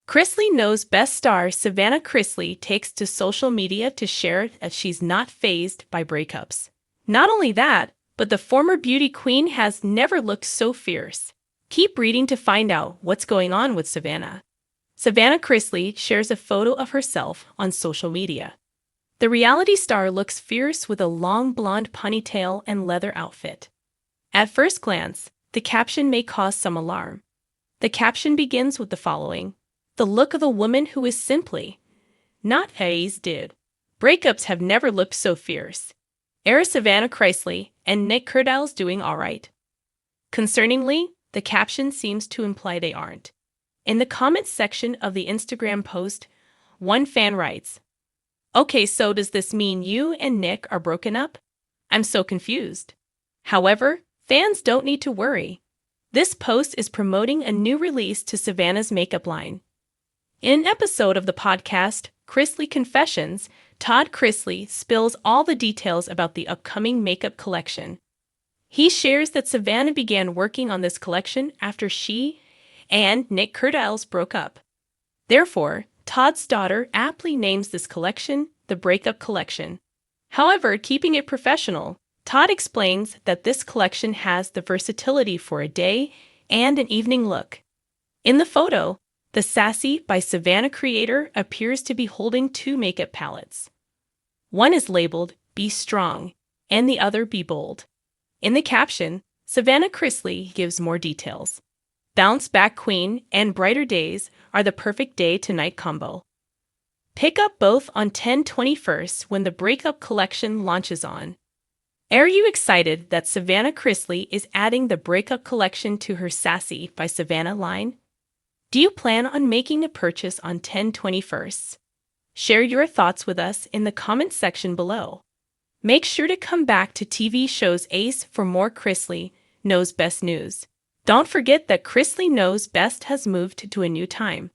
Chrisley Knows best star Savannah Chrisley takes to social media to share that she's not fazed by breakups. Not only that, but the former beauty queen has never looked so fierce. Keep reading to find out what's going on with Savannah. Savannah Chrisley shares a photo of herself on social media. The reality star looks fierce with a long blonde ponytail and leather outfit. At first glance, the caption may cause some alarm. The caption begins with the following: "The look of a woman who is simply not FAZED. Breakups have never looked so fierce. Are Savannah Chrisley and Nick Cardel's doing alright?" Concerningly, the caption seems to imply they aren't. In the comments section of the Instagram post, one fan writes, "Okay, so does this mean you and Nick are broken up? I'm so confused." However, fans don't need to worry. This post is promoting a new release to Savannah's makeup line. In an episode of the podcast, Chrisley Confessions, Todd Chrisley spills all the details about the upcoming makeup collection. He shares that Savannah began working on this collection after she and Nick Cardel's broke up. Therefore, Todd's daughter aptly names this collection the Breakup Collection. However, keeping it professional, Todd explains that this collection has the versatility for a day and an evening look. In the photo, the Sassy by Savannah creator appears to be holding two makeup palettes. One is labeled "Be Strong" and the other "Be Bold." In the caption, Savannah Chrisley gives more details. "Bounce Back Queen" and "Brighter Days" are the perfect day-to-night combo. Pick up both on 10/21 when the Breakup Collection launches on. Are you excited that Savannah Chrisley is adding the Breakup Collection to her Sassy by Savannah line? Do you plan on making a purchase on 10/21? Share your thoughts with us in the comments section below. Make sure to come back to TV shows Ace for more Chrisley Knows Best news. Don't forget that Chrisley Knows Best has moved to a new time.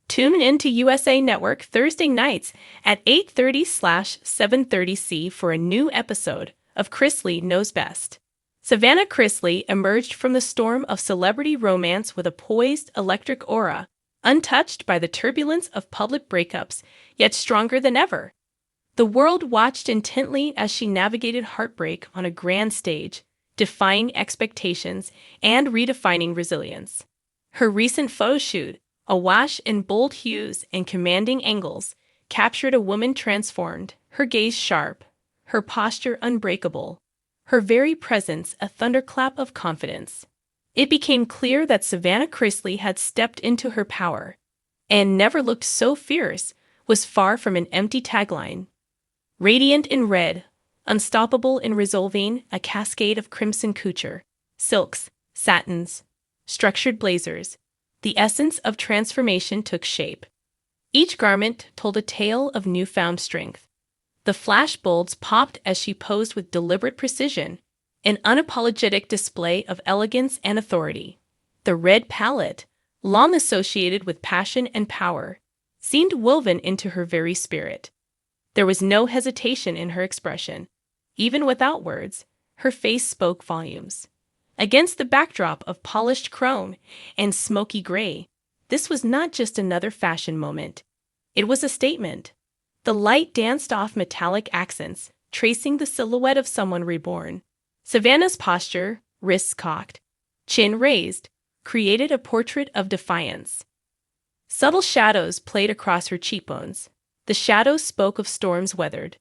Tune in to USA Network Thursday nights at 8:30/7:30 C for a new episode of Chrisley Knows Best. Savannah Chrisley emerged from the storm of celebrity romance with a poised, electric aura, untouched by the turbulence of public breakups, yet stronger than ever. The world watched intently as she navigated heartbreak on a grand stage, defying expectations and redefining resilience. Her recent photo shoot, awash in bold hues and commanding angles, captured a woman transformed, her gaze sharp, her posture unbreakable, her very presence a thunderclap of confidence. It became clear that Savannah Chrisley had stepped into her power, and "never looked so fierce" was far from an empty tagline. Radiant in red, unstoppable in resolving a cascade of crimson couture, silks, satins, structured blazers, the essence of transformation took shape. Each garment told a tale of newfound strength. The flashbulbs popped as she posed with deliberate precision, an unapologetic display of elegance and authority. The red palette, long associated with passion and power, seemed woven into her very spirit. There was no hesitation in her expression. Even without words, her face spoke volumes. Against the backdrop of polished chrome and smoky gray, this was not just another fashion moment. It was a statement. The light danced off metallic accents, tracing the silhouette of someone reborn. Savannah's posture, wrists cocked, chin raised, created a portrait of defiance. Subtle shadows played across her cheekbones. The shadows spoke of storms weathered.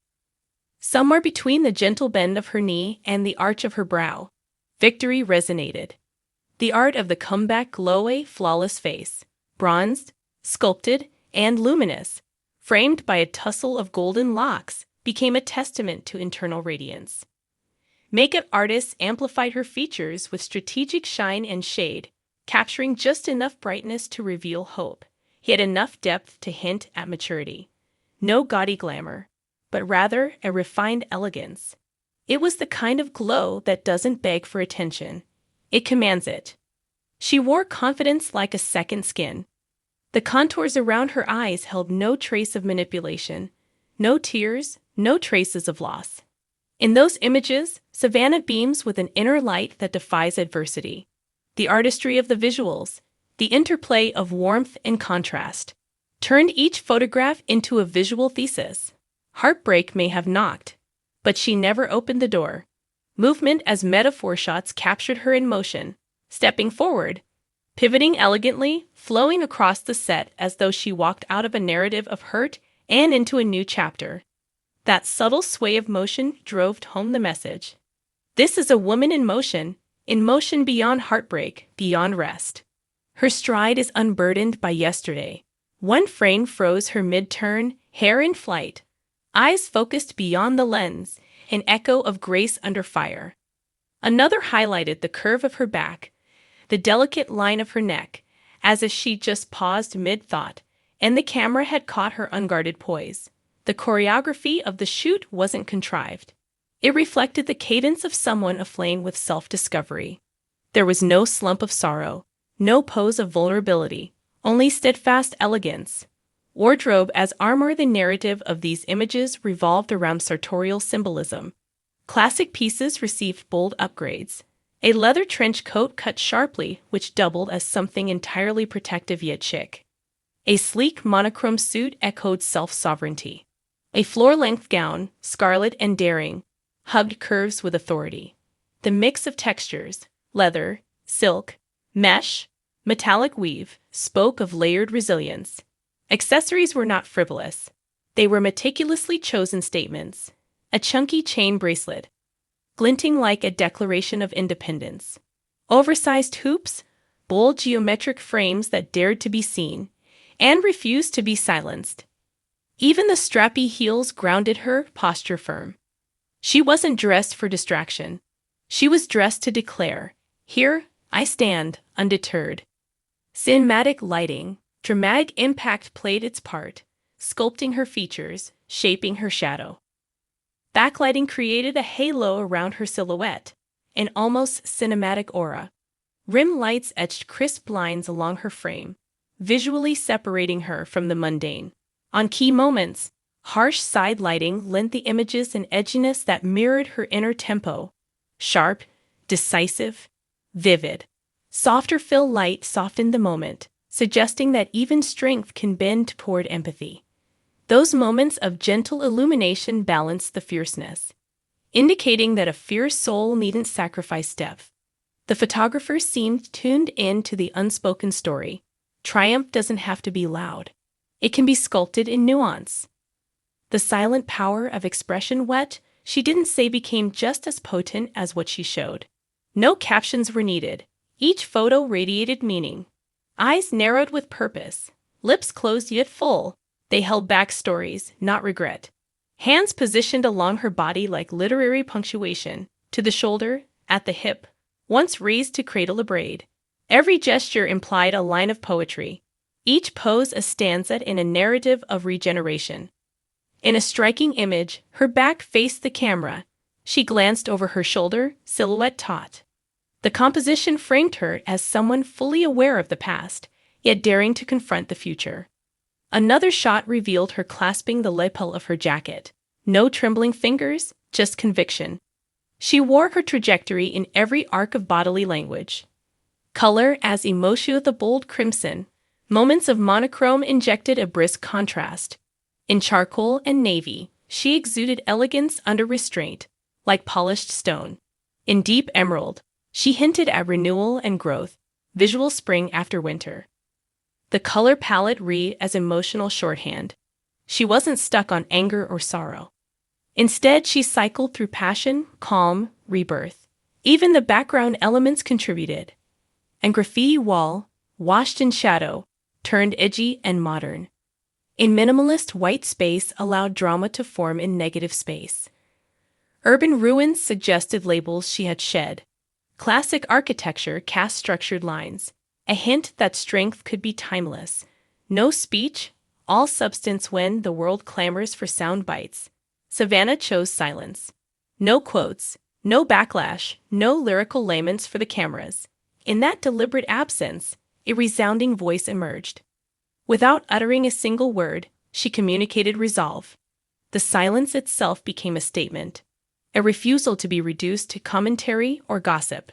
Somewhere between the gentle bend of her knee and the arch of her brow, victory resonated. The art of the comeback glow, a flawless face, bronzed, sculpted, and luminous, framed by a tussle of golden locks, became a testament to internal radiance. Makeup artists amplified her features with strategic shine and shade, capturing just enough brightness to reveal hope, yet enough depth to hint at maturity. No gaudy glamour, but rather a refined elegance. It was the kind of glow that doesn't beg for attention. It commands it. She wore confidence like a second skin. The contours around her eyes held no trace of manipulation, no tears, no traces of loss. In those images, Savannah beams with an inner light that defies adversity. The artistry of the visuals, The interplay of warmth and contrast turned each photograph into a visual thesis. Heartbreak may have knocked, but she never opened the door. Movement as metaphor shots captured her in motion, stepping forward, pivoting elegantly, flowing across the set as though she walked out of a narrative of hurt and into a new chapter. That subtle sway of motion drove home the message. This is a woman in motion beyond heartbreak, beyond rest. Her stride is unburdened by yesterday. One frame froze her mid-turn, hair in flight, eyes focused beyond the lens, an echo of grace under fire. Another highlighted the curve of her back, the delicate line of her neck, as if she just paused mid-thought, and the camera had caught her unguarded poise. The choreography of the shoot wasn't contrived. It reflected the cadence of someone aflame with self-discovery. There was no slump of sorrow, no pose of vulnerability, only steadfast elegance. Wardrobe as armor. The narrative of these images revolved around sartorial symbolism. Classic pieces received bold upgrades. A leather trench coat cut sharply, which doubled as something entirely protective yet chic. A sleek monochrome suit echoed self-sovereignty. A floor-length gown, scarlet and daring, hugged curves with authority. The mix of textures, leather, silk, mesh, metallic weave, spoke of layered resilience. Accessories were not frivolous. They were meticulously chosen statements. A chunky chain bracelet, glinting like a declaration of independence. Oversized hoops, bold geometric frames that dared to be seen and refused to be silenced. Even the strappy heels grounded her posture firm. She wasn't dressed for distraction. She was dressed to declare, "Here I stand, undeterred." Cinematic lighting, dramatic impact played its part, sculpting her features, shaping her shadow. Backlighting created a halo around her silhouette, an almost cinematic aura. Rim lights etched crisp lines along her frame, visually separating her from the mundane. On key moments, harsh side lighting lent the images an edginess that mirrored her inner tempo. Sharp, decisive, vivid. Softer fill light softened the moment, suggesting that even strength can bend toward empathy. Those moments of gentle illumination balanced the fierceness, indicating that a fierce soul needn't sacrifice depth. The photographer seemed tuned in to the unspoken story. Triumph doesn't have to be loud. It can be sculpted in nuance. The silent power of expression, what she didn't say, became just as potent as what she showed. No captions were needed. Each photo radiated meaning. Eyes narrowed with purpose, lips closed yet full. They held back stories, not regret. Hands positioned along her body like literary punctuation, to the shoulder, at the hip, once raised to cradle a braid. Every gesture implied a line of poetry, each pose a stanza in a narrative of regeneration. In a striking image, her back faced the camera. She glanced over her shoulder, silhouette taut. The composition framed her as someone fully aware of the past, yet daring to confront the future. Another shot revealed her clasping the lapel of her jacket. No trembling fingers, just conviction. She wore her trajectory in every arc of bodily language. Color as emotion with a bold crimson. Moments of monochrome injected a brisk contrast. In charcoal and navy, she exuded elegance under restraint, like polished stone. In deep emerald, she hinted at renewal and growth, visual spring after winter. The color palette read as emotional shorthand. She wasn't stuck on anger or sorrow. Instead, she cycled through passion, calm, rebirth. Even the background elements contributed. And graffiti wall, washed in shadow, turned edgy and modern. In minimalist white space allowed drama to form in negative space. Urban ruins suggested labels she had shed. Classic architecture cast structured lines, a hint that strength could be timeless. No speech, all substance. When the world clamors for sound bites, Savannah chose silence. No quotes, no backlash, no lyrical laments for the cameras. In that deliberate absence, a resounding voice emerged. Without uttering a single word, she communicated resolve. The silence itself became a statement, a refusal to be reduced to commentary or gossip.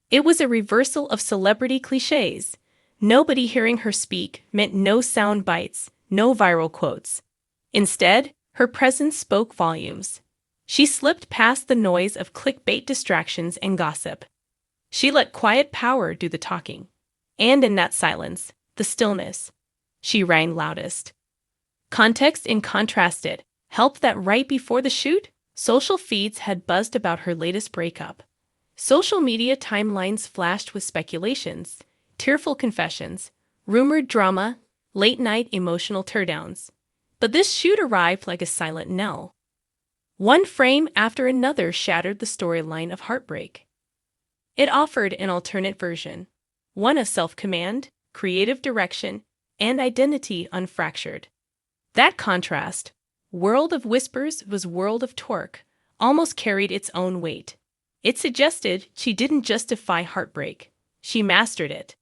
It was a reversal of celebrity cliches. Nobody hearing her speak meant no sound bites, no viral quotes. Instead, her presence spoke volumes. She slipped past the noise of clickbait distractions and gossip. She let quiet power do the talking. And in that silence, the stillness, she rang loudest. Context and contrasted helped that right before the shoot, social feeds had buzzed about her latest breakup. Social media timelines flashed with speculations, tearful confessions, rumored drama, late-night emotional teardowns. But this shoot arrived like a silent knell. One frame after another shattered the storyline of heartbreak. It offered an alternate version, one of self-command, creative direction, and identity unfractured. That contrast, world of whispers was world of torque, almost carried its own weight. It suggested she didn't justify heartbreak, she mastered it.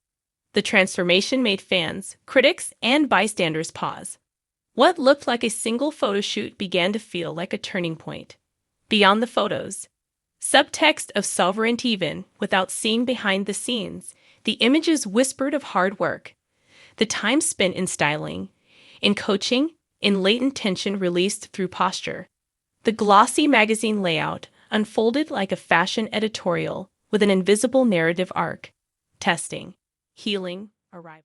The transformation made fans, critics, and bystanders pause. What looked like a single photo shoot began to feel like a turning point. Beyond the photos, subtext of sovereignty, even without seeing behind the scenes, the images whispered of hard work, the time spent in styling, in coaching, in latent tension released through posture. The glossy magazine layout unfolded like a fashion editorial with an invisible narrative arc: testing, healing, arrival.